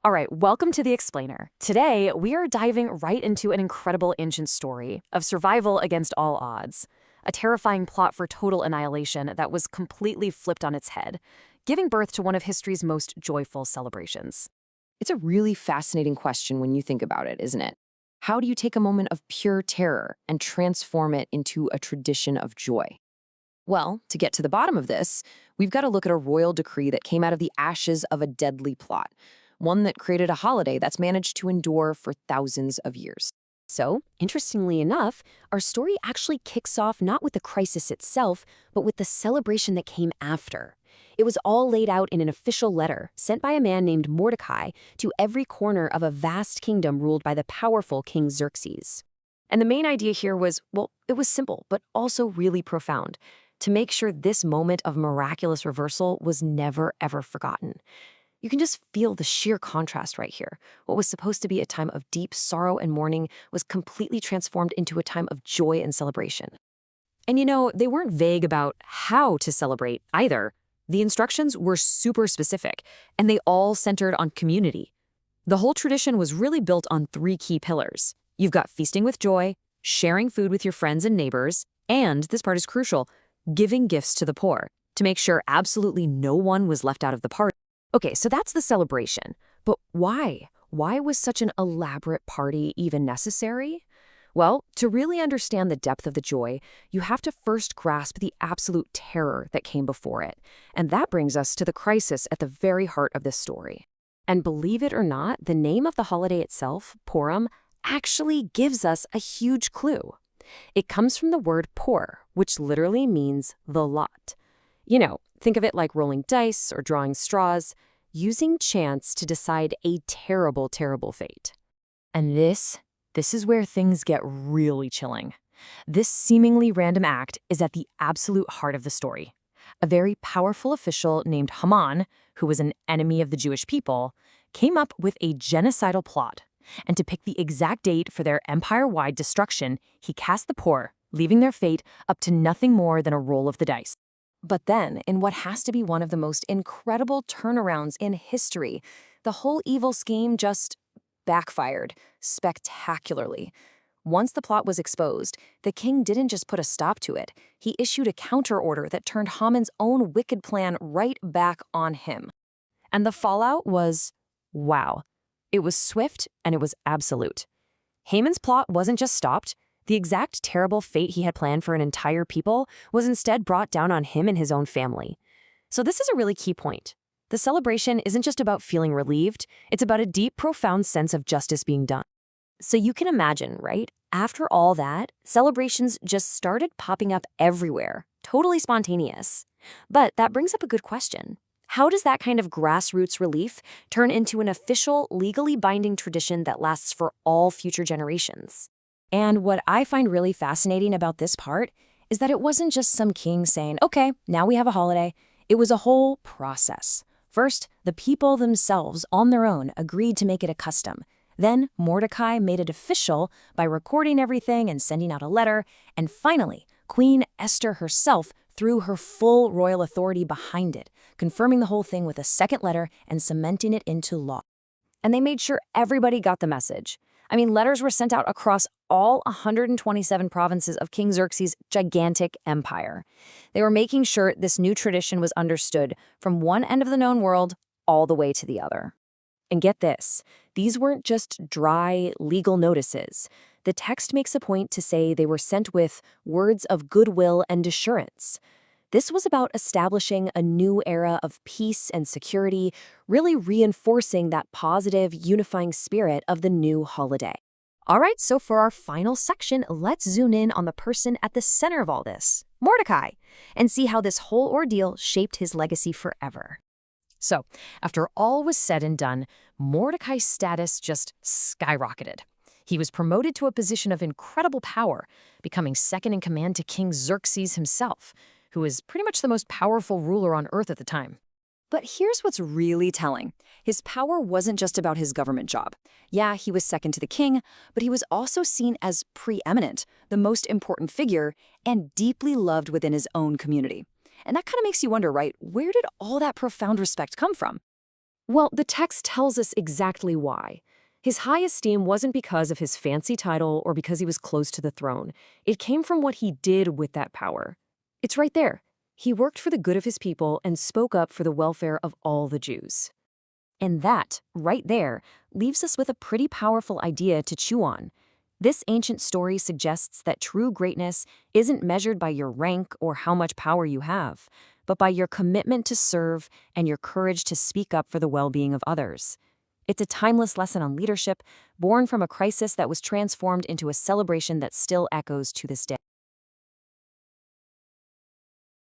All right, welcome to The Explainer. Today, we are diving right into an incredible ancient story of survival against all odds, a terrifying plot for total annihilation that was completely flipped on its head, giving birth to one of history's most joyful celebrations. It's a really fascinating question when you think about it, isn't it? How do you take a moment of pure terror and transform it into a tradition of joy? Well, to get to the bottom of this, we've got to look at a royal decree that came out of the ashes of a deadly plot, one that created a holiday that's managed to endure for thousands of years. So, interestingly enough, our story actually kicks off not with the crisis itself, but with the celebration that came after. It was all laid out in an official letter sent by a man named Mordecai to every corner of a vast kingdom ruled by the powerful King Xerxes. And the main idea here was, well, it was simple, but also really profound, to make sure this moment of miraculous reversal was never, ever forgotten. You can just feel the sheer contrast right here. What was supposed to be a time of deep sorrow and mourning was completely transformed into a time of joy and celebration. And they weren't vague about how to celebrate either. The instructions were super specific, and they all centered on community. The whole tradition was really built on three key pillars. You've got feasting with joy, sharing food with your friends and neighbors, and, this part is crucial, giving gifts to the poor, to make sure absolutely no one was left out of the party. Okay, so that's the celebration. But why? Why was such an elaborate party even necessary? Well, to really understand the depth of the joy, you have to first grasp the absolute terror that came before it. And that brings us to the crisis at the very heart of this story. And believe it or not, the name of the holiday itself, Purim, actually gives us a huge clue. It comes from the word por, which literally means the lot. Think of it like rolling dice or drawing straws, using chance to decide a terrible, terrible fate. And this is where things get really chilling. This seemingly random act is at the absolute heart of the story. A very powerful official named Haman, who was an enemy of the Jewish people, came up with a genocidal plot. And to pick the exact date for their empire-wide destruction, he cast the poor, leaving their fate up to nothing more than a roll of the dice. But then, in what has to be one of the most incredible turnarounds in history, the whole evil scheme just backfired spectacularly. Once the plot was exposed, the king didn't just put a stop to it. He issued a counter-order that turned Haman's own wicked plan right back on him. And the fallout was, wow. It was swift and it was absolute. Haman's plot wasn't just stopped. The exact terrible fate he had planned for an entire people was instead brought down on him and his own family. So this is a really key point. The celebration isn't just about feeling relieved, it's about a deep, profound sense of justice being done. So you can imagine, right? After all that, celebrations just started popping up everywhere, totally spontaneous. But that brings up a good question. How does that kind of grassroots relief turn into an official, legally binding tradition that lasts for all future generations? And what I find really fascinating about this part is that it wasn't just some king saying, okay, now we have a holiday. It was a whole process. First, the people themselves on their own agreed to make it a custom. Then Mordecai made it official by recording everything and sending out a letter. And finally, Queen Esther herself threw her full royal authority behind it, confirming the whole thing with a second letter and cementing it into law. And they made sure everybody got the message. Letters were sent out across all 127 provinces of King Xerxes' gigantic empire. They were making sure this new tradition was understood from one end of the known world all the way to the other. And get this, these weren't just dry legal notices. The text makes a point to say they were sent with words of goodwill and assurance. This was about establishing a new era of peace and security, really reinforcing that positive, unifying spirit of the new holiday. All right, so for our final section, let's zoom in on the person at the center of all this, Mordecai, and see how this whole ordeal shaped his legacy forever. So, after all was said and done, Mordecai's status just skyrocketed. He was promoted to a position of incredible power, becoming second in command to King Xerxes himself, who was pretty much the most powerful ruler on Earth at the time. But here's what's really telling. His power wasn't just about his government job. Yeah, he was second to the king, but he was also seen as preeminent, the most important figure, and deeply loved within his own community. And that kind of makes you wonder, right, where did all that profound respect come from? Well, the text tells us exactly why. His high esteem wasn't because of his fancy title or because he was close to the throne. It came from what he did with that power. It's right there. He worked for the good of his people and spoke up for the welfare of all the Jews. And that, right there, leaves us with a pretty powerful idea to chew on. This ancient story suggests that true greatness isn't measured by your rank or how much power you have, but by your commitment to serve and your courage to speak up for the well-being of others. It's a timeless lesson on leadership, born from a crisis that was transformed into a celebration that still echoes to this day.